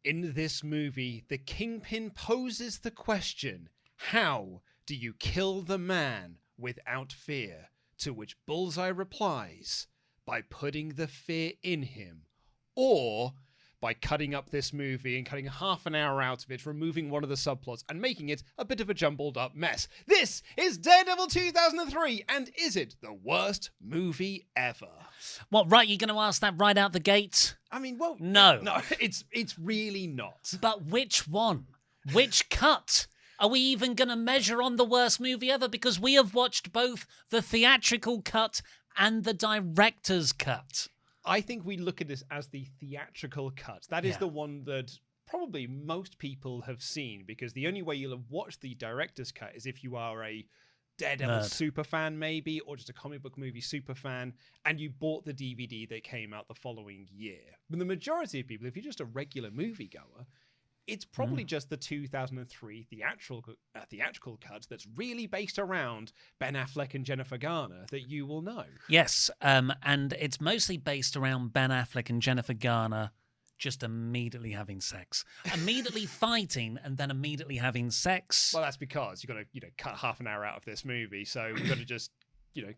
In this movie, the Kingpin poses the question, how do you kill the man without fear? To which Bullseye replies, by putting the fear in him, or by cutting up this movie and cutting half an hour out of it, removing one of the subplots and making it a bit of a jumbled up mess. This is Daredevil 2003, and is it the worst movie ever? What, right, you're going to ask that right out the gate? I mean, well... No. No, it's really not. But which one? Which cut? Are we even going to measure on the worst movie ever? Because we have watched both the theatrical cut and the director's cut. I think we look at this as the theatrical cut. That is the one that probably most people have seen, because the only way you'll have watched the director's cut is if you are a Daredevil super fan, maybe, or just a comic book movie super fan, and you bought the DVD that came out the following year. But the majority of people, if you're just a regular moviegoer, it's probably just the 2003 theatrical cut that's really based around Ben Affleck and Jennifer Garner that you will know. Yes, and it's mostly based around Ben Affleck and Jennifer Garner just immediately having sex, immediately fighting, and then immediately having sex. Well, that's because you've got to, cut half an hour out of this movie, so we've got to just,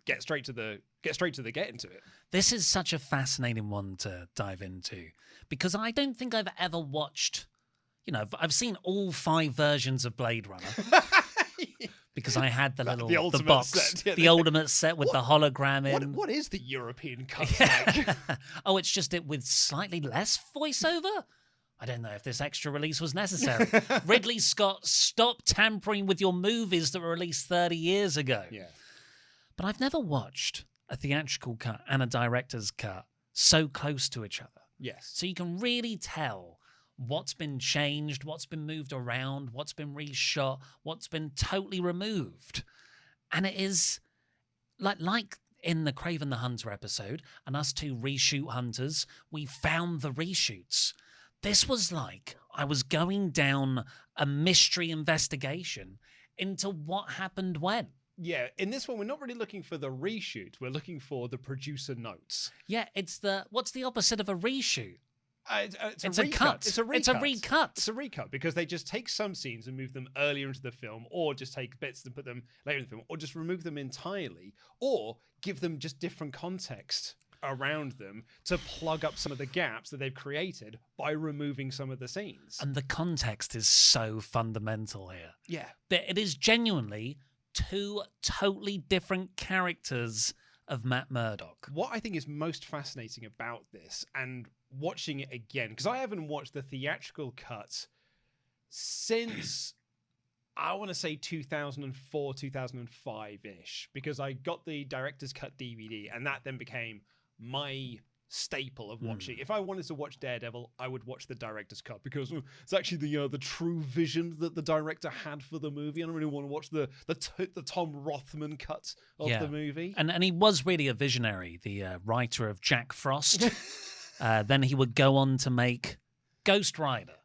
get straight to the get into it. This is such a fascinating one to dive into, because I don't think I've ever watched. I've seen all 5 versions of Blade Runner because I had the box, set, the ultimate set with the hologram in. What is the European cut like? Oh, it's just it with slightly less voiceover. I don't know if this extra release was necessary. Ridley Scott, stop tampering with your movies that were released 30 years ago. Yeah, but I've never watched a theatrical cut and a director's cut so close to each other. Yes, so you can really tell what's been changed, what's been moved around, what's been reshot, what's been totally removed. And it is like in the Craven the Hunter episode, and us 2 reshoot hunters, we found the reshoots. This was like I was going down a mystery investigation into what happened when. Yeah, in this one, we're not really looking for the reshoot. We're looking for the producer notes. Yeah, what's the opposite of a reshoot? It's a recut. It's a recut. It's a recut because they just take some scenes and move them earlier into the film, or just take bits and put them later in the film, or just remove them entirely, or give them just different context around them to plug up some of the gaps that they've created by removing some of the scenes. And the context is so fundamental here. Yeah. But it is genuinely 2 totally different characters of Matt Murdock. What I think is most fascinating about this, and watching it again, because I haven't watched the theatrical cut since I want to say 2004, 2005-ish, because I got the director's cut DVD, and that then became my staple of watching. If I wanted to watch Daredevil, I would watch the director's cut, because it's actually the true vision that the director had for the movie. I don't really want to watch the Tom Rothman cut of the movie. And he was really a visionary, the writer of Jack Frost. Then he would go on to make Ghost Rider.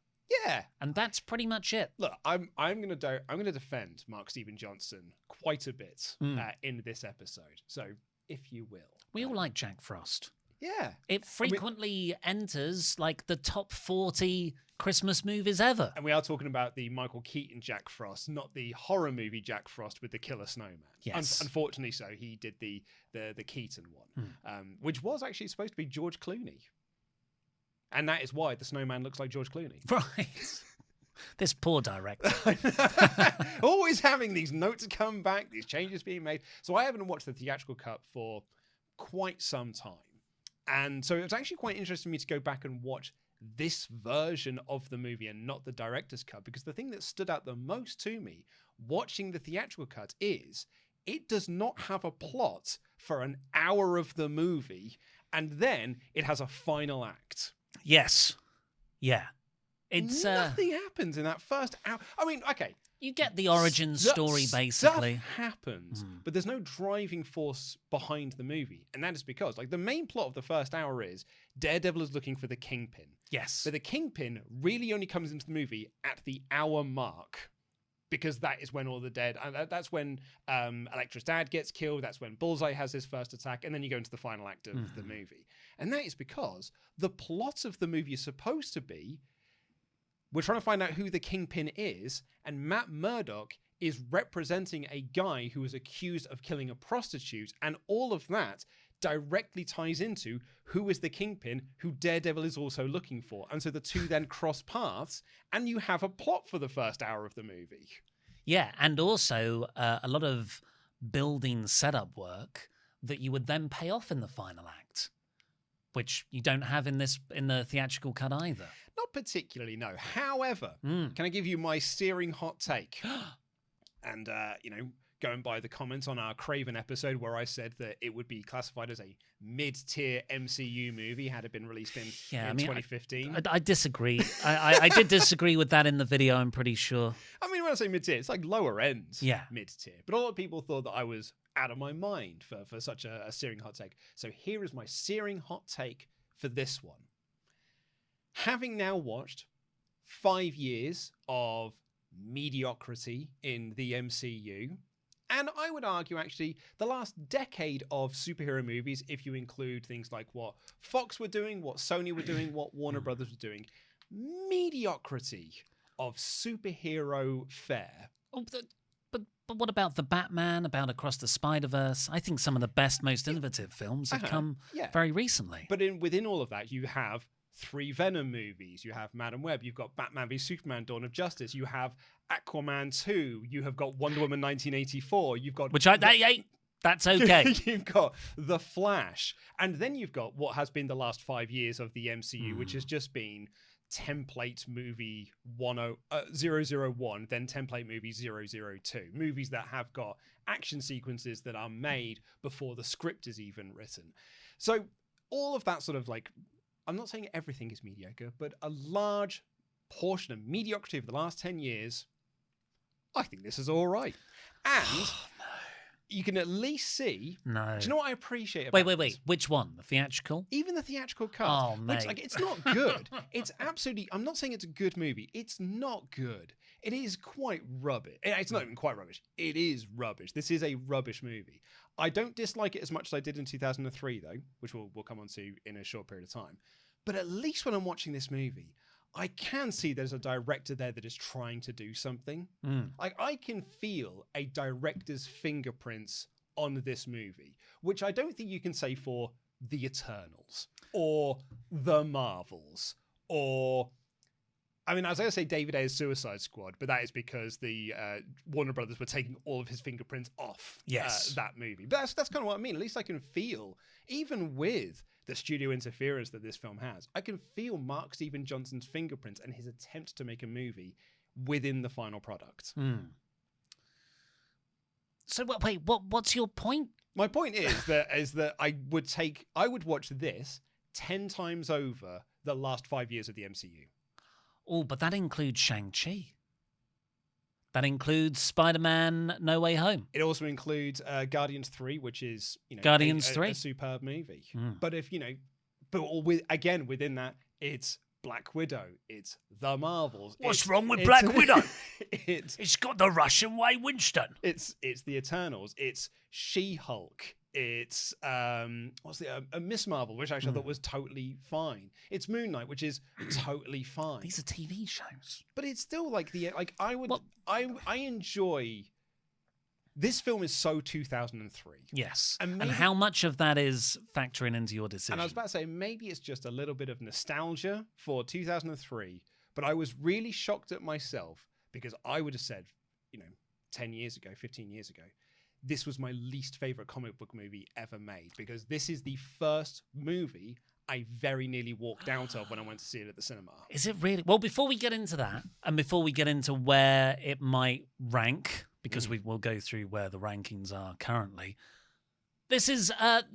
Yeah, and that's pretty much it. Look, I'm gonna defend Mark Steven Johnson quite a bit in this episode. So, if you will, we all like Jack Frost. Yeah, it frequently enters like the top 40 Christmas movies ever. And we are talking about the Michael Keaton Jack Frost, not the horror movie Jack Frost with the killer snowman. Yes, unfortunately, so he did the Keaton one, which was actually supposed to be George Clooney. And that is why the snowman looks like George Clooney. Right. This poor director. Always having these notes come back, these changes being made. So I haven't watched the theatrical cut for quite some time. And so it was actually quite interesting for me to go back and watch this version of the movie and not the director's cut, because the thing that stood out the most to me watching the theatrical cut is it does not have a plot for an hour of the movie, and then it has a final act. Yes. Yeah. It's nothing happens in that first hour. I mean, okay. You get the origin story, basically. Stuff happens, but there's no driving force behind the movie. And that is because, the main plot of the first hour is Daredevil is looking for the Kingpin. Yes. But the Kingpin really only comes into the movie at the hour mark, because that is when all the dead... And that's when Elektra's dad gets killed. That's when Bullseye has his first attack. And then you go into the final act of the movie. And that is because the plot of the movie is supposed to be we're trying to find out who the Kingpin is, and Matt Murdock is representing a guy who was accused of killing a prostitute, and all of that directly ties into who is the Kingpin, who Daredevil is also looking for. And so the two then cross paths, and you have a plot for the first hour of the movie. Yeah, and also a lot of building setup work that you would then pay off in the final act, which you don't have in the theatrical cut either. Not particularly, no. However, can I give you my searing hot take? And, going by the comments on our Craven episode where I said that it would be classified as a mid-tier MCU movie had it been released in 2015. I disagree. I did disagree with that in the video, I'm pretty sure. I mean, when I say mid-tier, it's like lower end mid-tier. But a lot of people thought that I was out of my mind for such a searing hot take. So here is my searing hot take for this one. Having now watched 5 years of mediocrity in the MCU, and I would argue actually the last decade of superhero movies, if you include things like what Fox were doing, what Sony were doing, what Warner Brothers were doing, mediocrity of superhero fare. Oh, but what about the Batman, about Across the Spider-Verse? I think some of the best, most innovative films have come very recently. But within all of that, you have 3 Venom movies, you have Madam Web, you've got Batman v Superman, Dawn of Justice, you have Aquaman 2, you have got Wonder Woman 1984, you've got... That's okay. You've got The Flash, and then you've got what has been the last 5 years of the MCU, which has just been template movie 001, then template movie 002. Movies that have got action sequences that are made before the script is even written. So all of that sort of like... I'm not saying everything is mediocre, but a large portion of mediocrity of the last 10 years, I think this is all right. And you can at least see... No. Do you know what I appreciate about Wait. Which one? The theatrical? Even the theatrical cut. Oh, mate. Like, it's not good. It's absolutely... I'm not saying it's a good movie. It's not good. It is quite rubbish. It's not even quite rubbish. It is rubbish. This is a rubbish movie. I don't dislike it as much as I did in 2003, though, which we'll come on to in a short period of time. But at least when I'm watching this movie, I can see there's a director there that is trying to do something. Like, I can feel a director's fingerprints on this movie, which I don't think you can say for The Eternals or The Marvels or... I mean, I was going to say David Ayer's Suicide Squad, but that is because the Warner Brothers were taking all of his fingerprints off that movie. But that's kind of what I mean. At least I can feel, even with the studio interference that this film has, I can feel Mark Steven Johnson's fingerprints and his attempt to make a movie within the final product. So wait, what's your point? My point is that I would watch this 10 times over the last 5 years of the MCU. Oh, but that includes Shang-Chi. That includes Spider-Man No Way Home. It also includes Guardians 3, which is Guardians 3? A superb movie. But within that, it's Black Widow, it's The Marvels. What's wrong with Black Widow? It's got the Russian way Winston. It's the Eternals. It's She-Hulk. It's Miss Marvel, which actually I thought was totally fine. It's Moon Knight, which is totally fine. These are TV shows, but it's still I enjoy. This film is so 2003. Yes, and how much of that is factoring into your decision? And I was about to say maybe it's just a little bit of nostalgia for 2003, but I was really shocked at myself because I would have said, 10 years ago, 15 years ago, this was my least favorite comic book movie ever made because this is the first movie I very nearly walked out of when I went to see it at the cinema. Is it really? Well, before we get into that and before we get into where it might rank, because we will go through where the rankings are currently, this is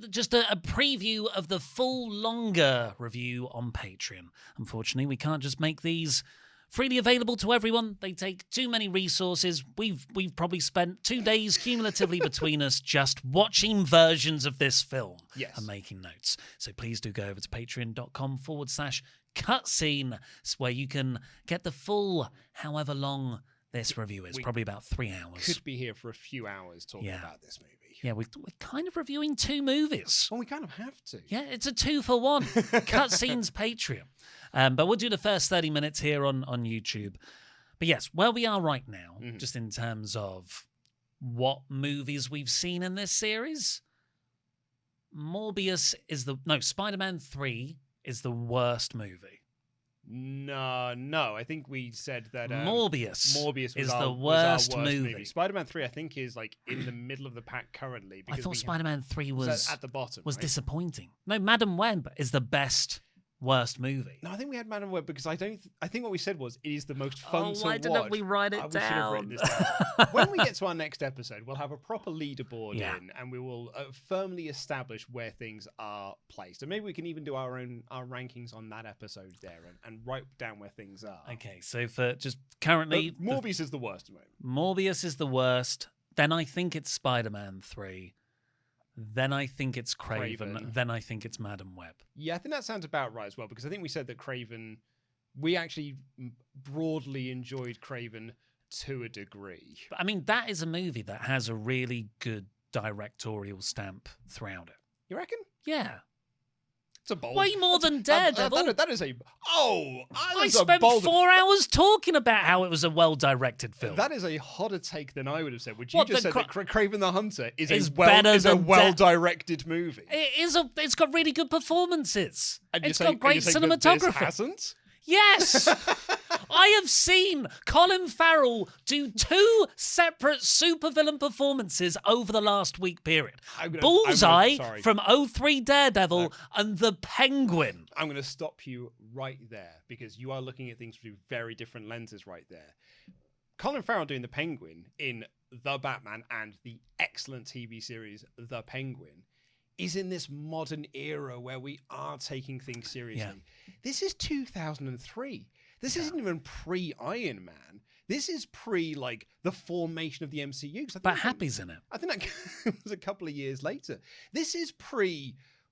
just a preview of the full longer review on Patreon. Unfortunately, we can't just make these freely available to everyone. They take too many resources. We've probably spent 2 days cumulatively between us just watching versions of this film and making notes. So please do go over to patreon.com/cutscene where you can get the full however long this review is. We Probably about 3 hours. Could be here for a few hours talking about this movie. Yeah, we're kind of reviewing 2 movies. Well, we kind of have to. Yeah, it's a 2-for-1. Cutscenes Patreon. But we'll do the first 30 minutes here on YouTube. But yes, where we are right now, just in terms of what movies we've seen in this series, Spider-Man 3 is the worst movie. No. I think we said that Morbius was is our the worst movie. Spider-Man 3, I think, is like in the middle of the pack currently. I thought Spider-Man 3 was at the bottom. Was right? disappointing. No, Madam Web is the worst movie. No, I think we had Madam Web because I think what we said was it is the most fun to watch. Why didn't we write it down? We should have written this down. When we get to our next episode, we'll have a proper leaderboard in, and we will firmly establish where things are placed. And maybe we can even do our rankings on that episode there and write down where things are. Okay, so for just currently, Morbius is the worst of it. Morbius is the worst. Then I think it's Spider-Man 3. Then I think it's Craven. Then I think it's Madam Web. Yeah, I think that sounds about right as well, because I think we said that Craven, we actually broadly enjoyed Craven to a degree. But, I mean, that is a movie that has a really good directorial stamp throughout it. You reckon? Yeah. It's a bold... Way more than Daredevil. That is a... Oh! I spent 4 hours talking about how it was a well-directed film. That is a hotter take than I would have said. Would you What, just said that Craven the Hunter is a well-directed movie? It's got really good performances. And it's got great cinematography. This hasn't? Yes! I have seen Colin Farrell do 2 separate supervillain performances over the last week period. Bullseye from 03 Daredevil and The Penguin. I'm going to stop you right there because you are looking at things through very different lenses right there. Colin Farrell doing The Penguin in The Batman and the excellent TV series The Penguin is in this modern era where we are taking things seriously. Yeah. This is 2003. This isn't even pre-Iron Man. This is like the formation of the MCU. But Happy's in it. I think that was a couple of years later. This is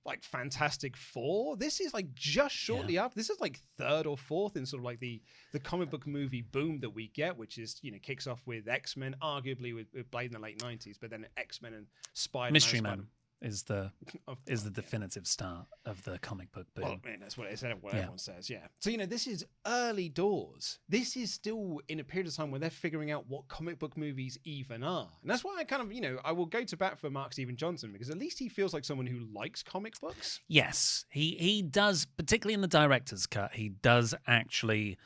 like Fantastic Four. This is like just shortly after. This is like 3rd or 4th in sort of like the comic book movie boom that we get, which is, kicks off with X-Men, arguably with Blade in the late 90s, but then X-Men and Spider-Man. Mystery Man is the definitive start of the comic book boom. Well, I mean, that's what everyone says, yeah. So, this is early doors. This is still in a period of time where they're figuring out what comic book movies even are. And that's why I kind of, I will go to bat for Mark Steven Johnson, because at least he feels like someone who likes comic books. Yes, he does, particularly in the director's cut, he does actually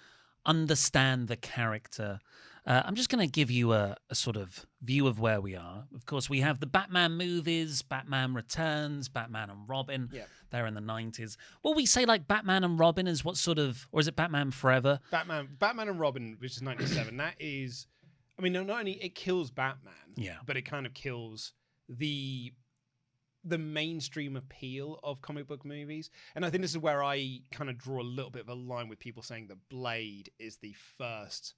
understand the character. I'm just going to give you a sort of view of where we are. Of course, we have the Batman movies, Batman Returns, Batman and Robin. Yeah. They're in the 90s. Will we say like Batman and Robin is what sort of, or is it Batman Forever? Batman and Robin, which is 97. That is, I mean, not only it kills Batman, but it kind of kills the mainstream appeal of comic book movies. And I think this is where I kind of draw a little bit of a line with people saying that Blade is the first...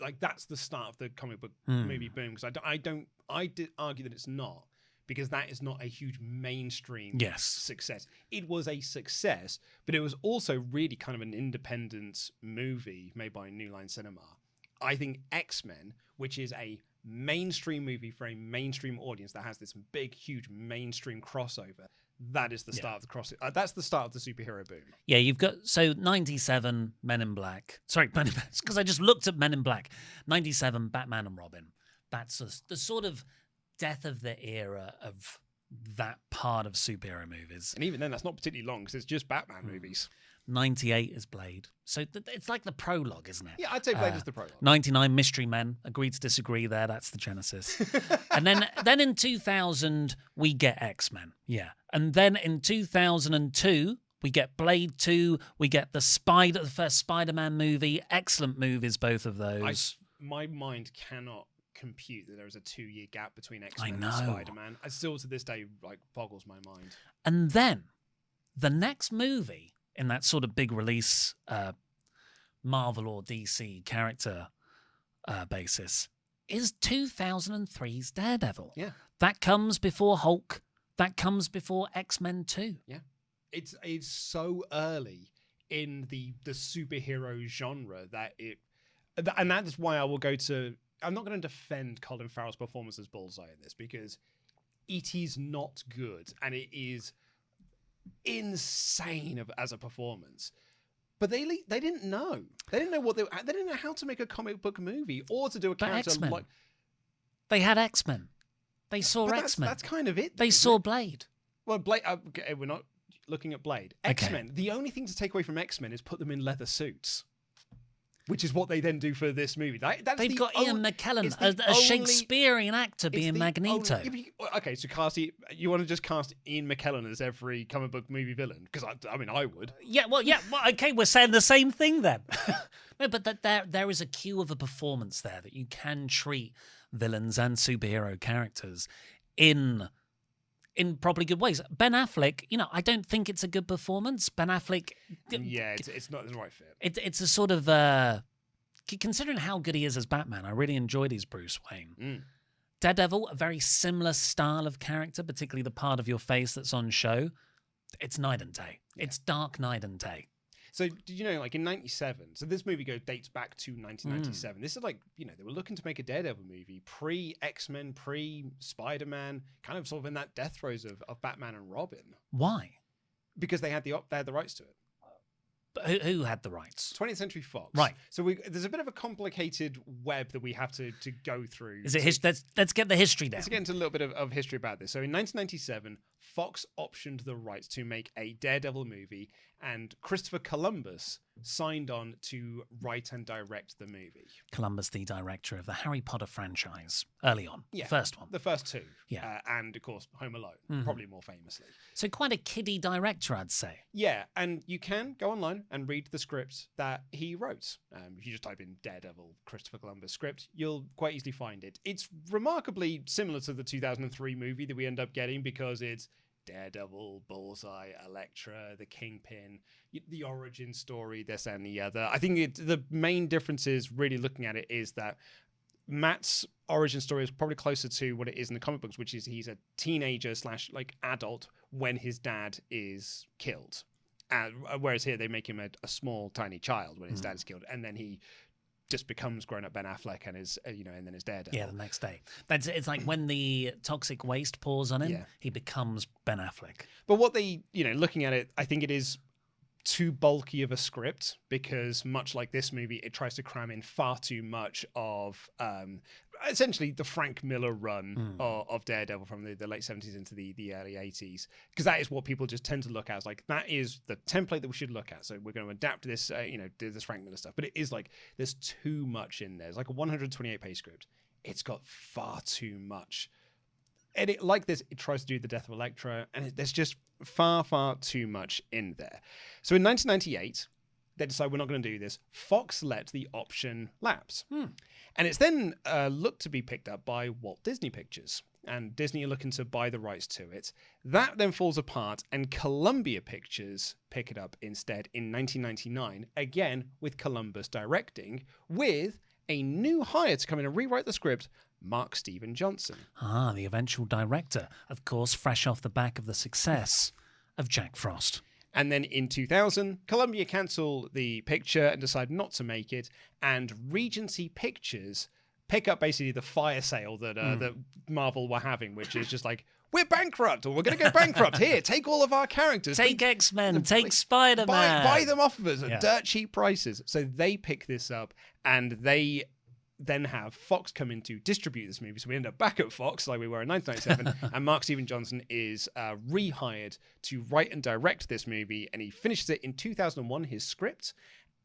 Like, that's the start of the comic book movie boom. Because I did argue that it's not, because that is not a huge mainstream success. It was a success, but it was also really kind of an independent movie made by New Line Cinema. I think X-Men, which is a mainstream movie for a mainstream audience that has this big, huge mainstream crossover, that is the start of the crossover. That's the start of the superhero boom. Yeah, you've got, 97, Men in Black. Sorry, Men in Black, because I just looked at Men in Black. 97, Batman and Robin. That's the sort of death of the era of that part of superhero movies. And even then, that's not particularly long, because it's just Batman movies. 98 is Blade. So it's like the prologue, isn't it? Yeah, I'd say Blade is the prologue. 99, Mystery Men. Agree to disagree there. That's the genesis. And then in 2000, we get X-Men. Yeah. And then in 2002, we get Blade 2. We get the first Spider-Man movie. Excellent movies, both of those. My mind cannot compute that there is a 2-year gap between X-Men and Spider-Man. I still, to this day, boggles my mind. And then the next movie in that sort of big release Marvel or DC character basis is 2003's Daredevil. Yeah. That comes before Hulk. That comes before X-Men 2. Yeah. It's so early in the superhero genre that And that is why I will go to. I'm not going to defend Colin Farrell's performance as Bullseye in this because it is not good and it is insane as a performance. But they didn't know. They didn't know they didn't know how to make a comic book movie or to do a character X-Men. like. They had X-Men. They saw But X-Men. That's kind of it. They saw Blade. Well, Blade. Okay, we're not looking at Blade. X-Men. The only thing to take away from X-Men is put them in leather suits, which is what they then do for this movie. They've got Ian McKellen, a Shakespearean actor, being Magneto. Okay, so you want to just cast Ian McKellen as every comic book movie villain? Because I mean, I would. Yeah, well, okay, we're saying the same thing then. No, but there is a cue of a performance there that you can treat villains and superhero characters in probably good ways. Ben Affleck, I don't think it's a good performance. Ben Affleck... Yeah, it's not the right fit. It's a sort of... considering how good he is as Batman, I really enjoyed his Bruce Wayne. Daredevil, a very similar style of character, particularly the part of your face that's on show. It's night and day. Yeah. It's dark night and day. So, did you know, like in 97, so this movie dates back to 1997. This is like, they were looking to make a Daredevil movie, pre-X-Men, pre-Spider-Man, kind of sort of in that death throes of Batman and Robin. Why? Because they had the rights to it. But who had the rights? 20th Century Fox. Right. So there's a bit of a complicated web that we have to go through. Is it let's get the history down. Let's get into a little bit of history about this. So in 1997, Fox optioned the rights to make a Daredevil movie, and Christopher Columbus signed on to write and direct the movie. Columbus, the director of the Harry Potter franchise, early on. Yeah, the first one. The first two. Yeah. And, of course, Home Alone, probably more famously. So quite a kiddie director, I'd say. Yeah, and you can go online and read the script that he wrote. If you just type in Daredevil, Christopher Columbus script, you'll quite easily find it. It's remarkably similar to the 2003 movie that we end up getting because it's Daredevil, Bullseye, Elektra, the Kingpin, the origin story, this and the other. I think the main difference is really looking at it is that Matt's origin story is probably closer to what it is in the comic books, which is he's a teenager / like adult when his dad is killed. Whereas here they make him a small, tiny child when his dad is killed, and then he just becomes grown-up Ben Affleck and is, and then is Daredevil. Yeah, the next day. It's like when the toxic waste pours on him, he becomes Ben Affleck. But what they, looking at it, I think it is too bulky of a script because much like this movie, it tries to cram in far too much of essentially the Frank Miller run of Daredevil from the late 70s into the early 80s, because that is what people just tend to look at as like, that is the template that we should look at. So we're going to adapt this, do this Frank Miller stuff. But it is like, there's too much in there. It's like a 128-page script. It's got far too much. And like this, it tries to do the death of Elektra, and there's just far, far too much in there. So in 1998, they decide we're not going to do this. Fox let the option lapse. And it's then looked to be picked up by Walt Disney Pictures. And Disney are looking to buy the rights to it. That then falls apart, and Columbia Pictures pick it up instead in 1999, again with Columbus directing, with a new hire to come in and rewrite the script, Mark Steven Johnson. The eventual director, of course, fresh off the back of the success of Jack Frost. And then in 2000, Columbia cancel the picture and decide not to make it, and Regency Pictures pick up basically the fire sale that Marvel were having, which is just like, we're bankrupt, or we're going to go bankrupt. Here, take all of our characters. Take X-Men, take Spider-Man. Buy them off of us at dirt cheap prices. So they pick this up, and they then have Fox come in to distribute this movie. So we end up back at Fox like we were in 1997, and Mark Steven Johnson is rehired to write and direct this movie, and he finishes it in 2001, his script,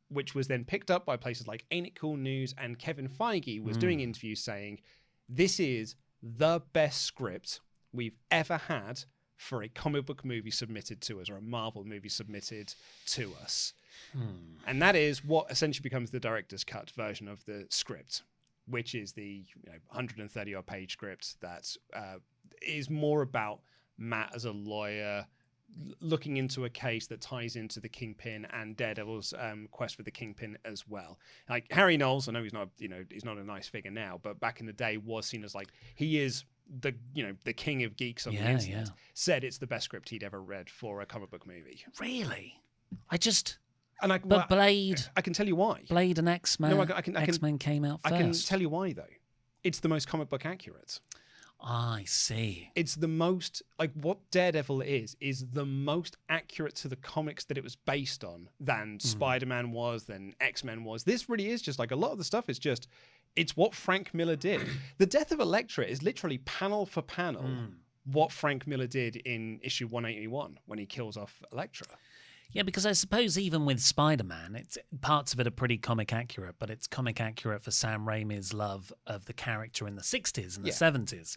which was then picked up by places like Ain't It Cool News, and Kevin Feige was doing interviews saying, this is the best script we've ever had for a comic book movie submitted to us, or a Marvel movie submitted to us. And that is what essentially becomes the director's cut version of the script, which is the 130-odd page script that is more about Matt as a lawyer looking into a case that ties into the Kingpin and Daredevil's quest for the Kingpin as well. Like Harry Knowles, I know he's not a nice figure now, but back in the day was seen as like, he is the king of geeks on the internet. Said it's the best script he'd ever read for a comic book movie. Really? And But Blade, I can tell you why. Blade and X-Men, No, I can X-Men came out first. I can tell you why though. It's the most comic book accurate. I see. It's the most, like, what Daredevil is the most accurate to the comics that it was based on than Spider-Man was, than X-Men was. This really is just like a lot of the stuff is just, it's what Frank Miller did. The death of Elektra is literally panel for panel what Frank Miller did in issue 181 when he kills off Elektra. Yeah, because I suppose even with Spider-Man, parts of it are pretty comic accurate, but it's comic accurate for Sam Raimi's love of the character in the 60s and the 70s.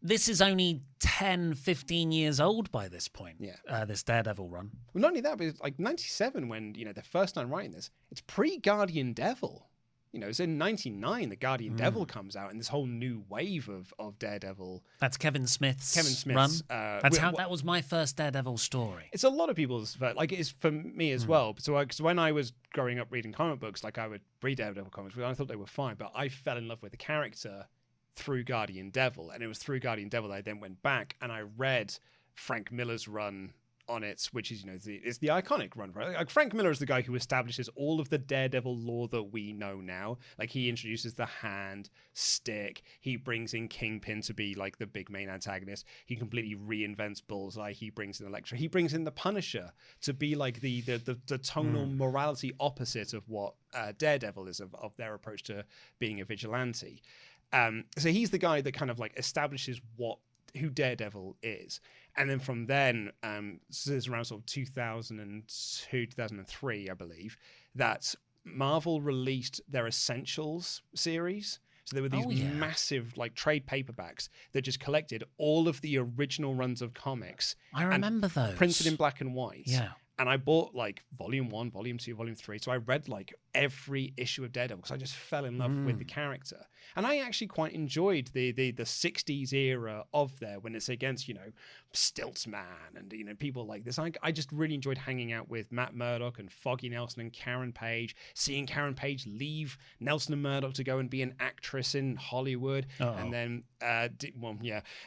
This is only 10, 15 years old by this point, this Daredevil run. Well, not only that, but it's like 97 when, the first time writing this, it's pre-Guardian Devil. It's in 99 the Guardian Devil comes out and this whole new wave of Daredevil. That's Kevin Smith's run. That was my first Daredevil story. It's a lot of people's, like it's for me as well. So because when I was growing up reading comic books, like I would read Daredevil comics, I thought they were fine, but I fell in love with the character through Guardian Devil. And it was through Guardian Devil that I then went back and I read Frank Miller's run on it, which is, it's the iconic run. Right? Like Frank Miller is the guy who establishes all of the Daredevil lore that we know now. Like he introduces the hand, stick. He brings in Kingpin to be like the big main antagonist. He completely reinvents Bullseye. He brings in Elektra. He brings in the Punisher to be like the tonal morality opposite of what Daredevil is of their approach to being a vigilante. So he's the guy that kind of like establishes who Daredevil is. And then from then, so it's around sort of 2002, 2003, I believe, that Marvel released their Essentials series. So there were these massive like trade paperbacks that just collected all of the original runs of comics. I remember those. Printed in black and white. Yeah. And I bought like volume 1, volume 2, volume 3. So I read like every issue of Daredevil because I just fell in love with the character. And I actually quite enjoyed the 60s era of there when it's against, Stilts Man and, people like this. I just really enjoyed hanging out with Matt Murdock and Foggy Nelson and Karen Page, seeing Karen Page leave Nelson and Murdock to go and be an actress in Hollywood. And then,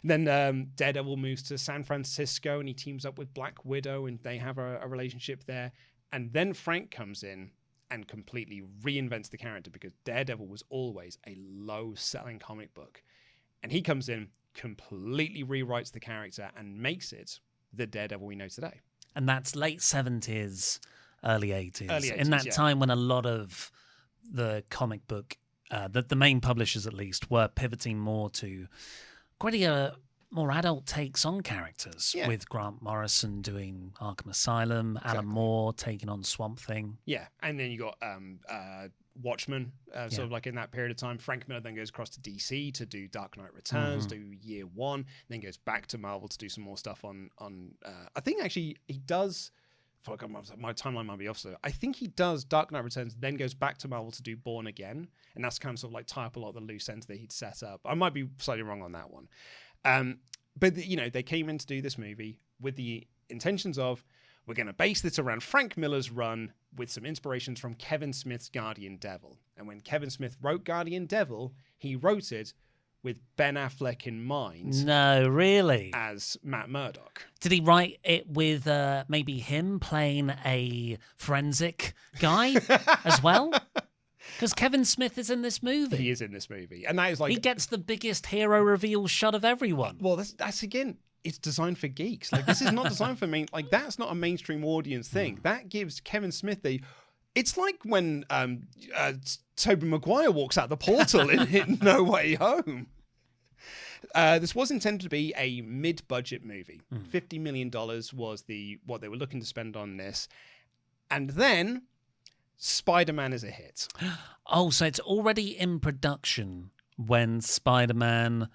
then Daredevil moves to San Francisco and he teams up with Black Widow and they have a relationship there. And then Frank comes in and completely reinvents the character because Daredevil was always a low-selling comic book. And he comes in, completely rewrites the character and makes it the Daredevil we know today. And that's late 70s, early 80s. Early 80s, in that time when a lot of the comic book, the main publishers at least, were pivoting more to quite more adult takes on characters, with Grant Morrison doing Arkham Asylum, Alan Moore taking on Swamp Thing. Yeah, and then you got Watchmen, sort of like in that period of time. Frank Miller then goes across to DC to do Dark Knight Returns, do Year One, then goes back to Marvel to do some more stuff on I think actually he does, my timeline might be off, so I think he does Dark Knight Returns, then goes back to Marvel to do Born Again, and that's kind of sort of like tie up a lot of the loose ends that he'd set up. I might be slightly wrong on that one. But they came in to do this movie with the intentions of, we're going to base this around Frank Miller's run with some inspirations from Kevin Smith's Guardian Devil. And when Kevin Smith wrote Guardian Devil, he wrote it with Ben Affleck in mind. No, really? As Matt Murdock. Did he write it with maybe him playing a forensic guy as well? Because Kevin Smith is in this movie. He is in this movie. And that is like... He gets the biggest hero reveal shot of everyone. Well, that's again, it's designed for geeks. Like, this is not designed for that's not a mainstream audience thing. That gives Kevin Smith it's like when Tobey Maguire walks out the portal in No Way Home. This was intended to be a mid-budget movie. $50 million was what they were looking to spend on this. And then... Spider-Man is a hit. Oh, so it's already in production when Spider-Man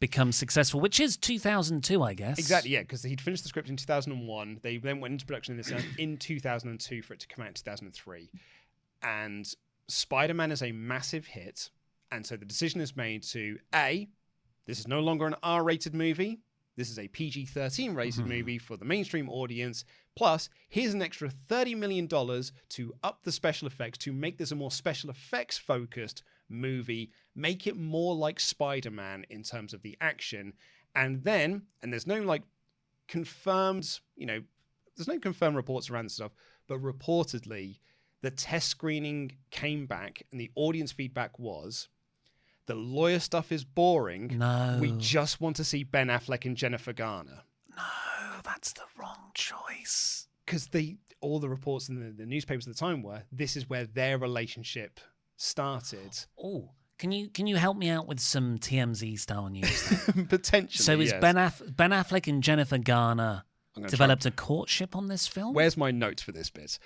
becomes successful, which is 2002, I guess. Exactly, yeah, because he'd finished the script in 2001. They then went into production in 2002 for it to come out in 2003. And Spider-Man is a massive hit. And so the decision is made to, this is no longer an R-rated movie. This is a PG-13 rated movie for the mainstream audience. Plus, here's an extra $30 million to up the special effects, to make this a more special effects focused movie, make it more like Spider-Man in terms of the action. And there's no confirmed, there's no confirmed reports around this stuff, but reportedly the test screening came back and the audience feedback was, the lawyer stuff is boring. No. We just want to see Ben Affleck and Jennifer Garner. No, that's the wrong choice. Because all the reports in the newspapers at the time were, this is where their relationship started. Oh, can you help me out with some TMZ style news then? Potentially, So is yes. Ben Affleck and Jennifer Garner developed a courtship on this film? Where's my notes for this bit?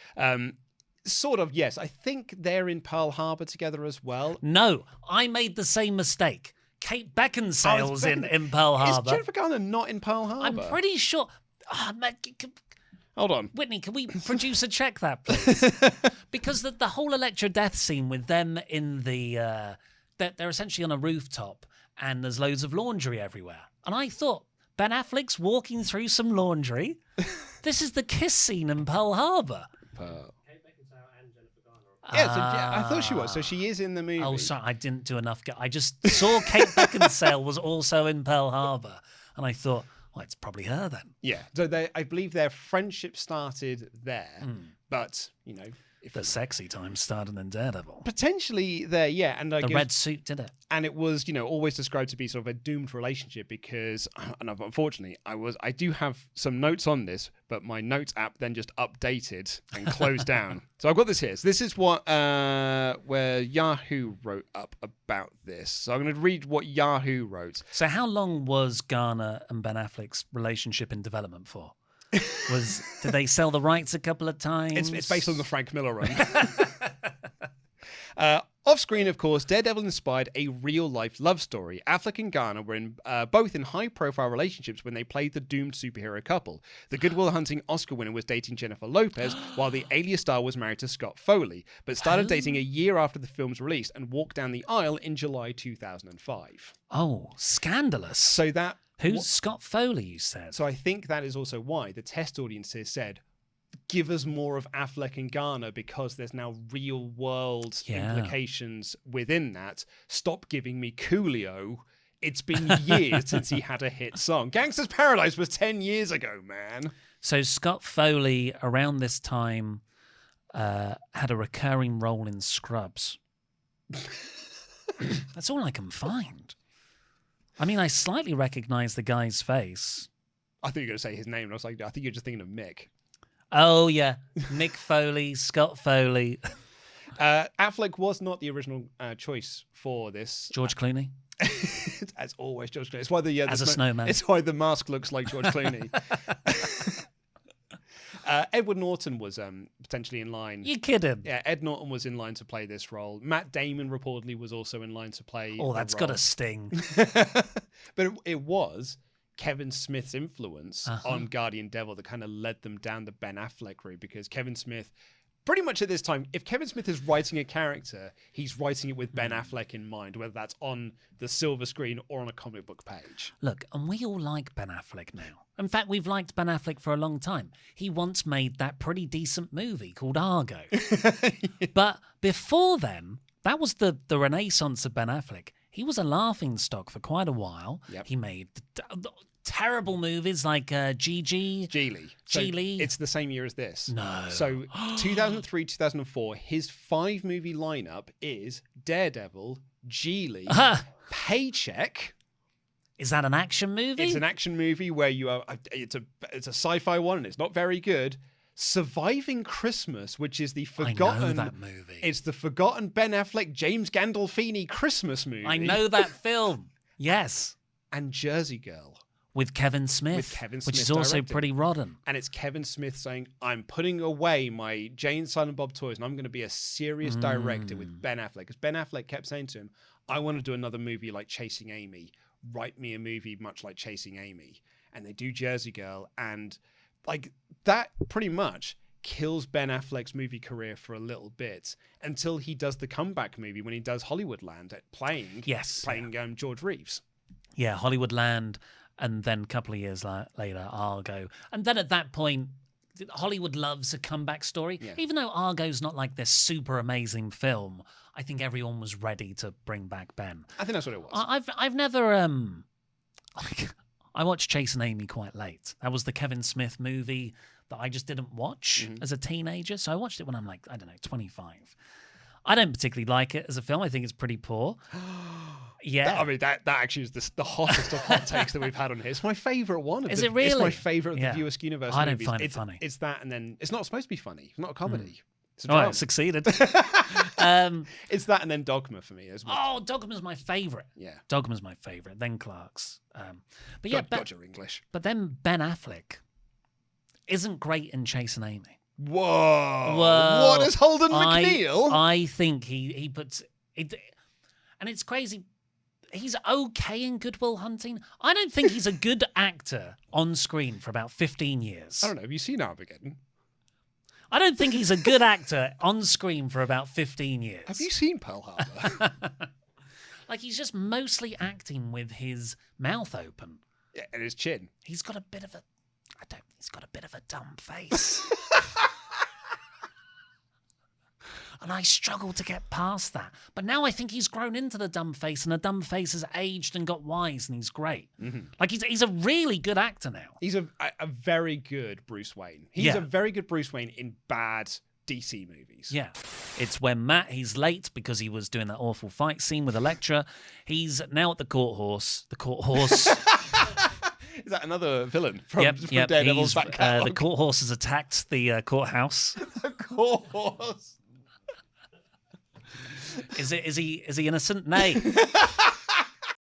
Sort of, yes. I think they're in Pearl Harbor together as well. No, I made the same mistake. Kate Beckinsale's in Pearl Harbor. Is Jennifer Garner not in Pearl Harbor? I'm pretty sure. Hold on. Whitney, can we producer check that, please? Because the whole Electra death scene with them in the... they're essentially on a rooftop and there's loads of laundry everywhere. And I thought, Ben Affleck's walking through some laundry. This is the kiss scene in Pearl Harbor. Pearl. Yeah, I thought she was. So she is in the movie. Oh, sorry, I didn't do enough. I just saw Kate Beckinsale was also in Pearl Harbor. And I thought, well, it's probably her then. Yeah. So I believe their friendship started there. But, you know... The sexy time started in Daredevil. Potentially there, yeah. And the red suit did it. And it was, you know, always described to be sort of a doomed relationship because, and unfortunately, I do have some notes on this, but my notes app then just updated and closed down. So I've got this here. So this is what, where Yahoo wrote up about this. So I'm going to read what Yahoo wrote. So how long was Garner and Ben Affleck's relationship in development for? Did they sell the rights a couple of times? It's based on the Frank Miller run. Off-screen, of course, Daredevil inspired a real-life love story. Affleck and Garner were both in high-profile relationships when they played the doomed superhero couple. The Good Will Hunting Oscar winner was dating Jennifer Lopez, while the Alias star was married to Scott Foley, but started dating a year after the film's release and walked down the aisle in July 2005. Oh, scandalous. So that... Who's Scott Foley, you said? So I think that is also why the test audiences said, give us more of Affleck and Garner because there's now real world implications within that. Stop giving me Coolio. It's been years since he had a hit song. Gangsta's Paradise was 10 years ago, man. So Scott Foley, around this time, had a recurring role in Scrubs. That's all I can find. I mean, I slightly recognize the guy's face. I thought you were going to say his name, and I was like, I think you're just thinking of Mick. Oh, yeah. Mick Foley, Scott Foley. Affleck was not the original choice for this. George Clooney? As always, George Clooney. It's why the As a snowman. It's why the mask looks like George Clooney. Edward Norton was potentially in line. You kidding? Yeah, Ed Norton was in line to play this role. Matt Damon reportedly was also in line to play Oh, that's got a sting. But it was Kevin Smith's influence on Guardian Devil that kind of led them down the Ben Affleck route, because Kevin Smith, pretty much at this time, if Kevin Smith is writing a character, he's writing it with Ben Affleck in mind, whether that's on the silver screen or on a comic book page. Look, and we all like Ben Affleck now. In fact, we've liked Ben Affleck for a long time. He once made that pretty decent movie called Argo. But before then, that was the renaissance of Ben Affleck. He was a laughingstock for quite a while. Yep. He made terrible movies like Geely. Geely. It's the same year as this. No. So 2003, 2004, his 5-movie lineup is Daredevil, Geely, Paycheck. Is that an action movie? It's an action movie where you are. It's a sci-fi one, and it's not very good. Surviving Christmas, which is the forgotten. I know that movie. It's the forgotten Ben Affleck, James Gandolfini Christmas movie. I know that film. Yes. And Jersey Girl. With Kevin Smith. Which is also directing. pretty rotten. And it's Kevin Smith saying, I'm putting away my Jane, Silent Bob toys, and I'm going to be a serious director with Ben Affleck. Because Ben Affleck kept saying to him, I want to do another movie like Chasing Amy. Write me a movie much like Chasing Amy. And they do Jersey Girl, and like that pretty much kills Ben Affleck's movie career for a little bit until he does the comeback movie when he does Hollywoodland playing George Reeves. Yeah, Hollywoodland, and then a couple of years later, Argo. And then at that point, Hollywood loves a comeback story. Yeah. Even though Argo's not like this super amazing film, I think everyone was ready to bring back Ben. I think that's what it was. I've never I watched Chasing Amy quite late. That was the Kevin Smith movie that I just didn't watch Mhm. as a teenager. So I watched it when I'm like, I don't know, 25. I don't particularly like it as a film. I think it's pretty poor. Yeah. That actually is the hottest of hot takes that we've had on here. It's my favourite one. Is it it really? It's my favourite of Yeah. the View Askew universe I don't movies. find it funny. It's that, and then it's not supposed to be funny. It's not a comedy. It's a Oh, drama. it succeeded. It's that, and then Dogma for me as well. Oh, Dogma's my favourite. Yeah. Dogma's my favourite. Then Clark's. But yeah, God, your English. but then Ben Affleck isn't great in Chasing Amy. Whoa. Well, What is Holden McNeil? I think he puts it, and it's crazy. He's okay in Good Will Hunting. I don't think he's a good actor on screen for about 15 years. I don't know. Have you seen Armageddon? I don't think he's a good actor on screen for about 15 years. Have you seen Pearl Harbor? Like, he's just mostly acting with his mouth open. Yeah, and his chin. He's got a bit of a dumb face. And I struggle to get past that. But now I think he's grown into the dumb face, and the dumb face has aged and got wise, and he's great. Mm-hmm. Like, he's a really good actor now. He's a very good Bruce Wayne. He's a very good Bruce Wayne in bad DC movies. Yeah. It's when he's late because he was doing that awful fight scene with Elektra. He's now at the court horse. The court horse. Is that another villain from Yep. Daredevil's back catalog? The court horse has attacked the courthouse. The court horse. Is he innocent? Nay.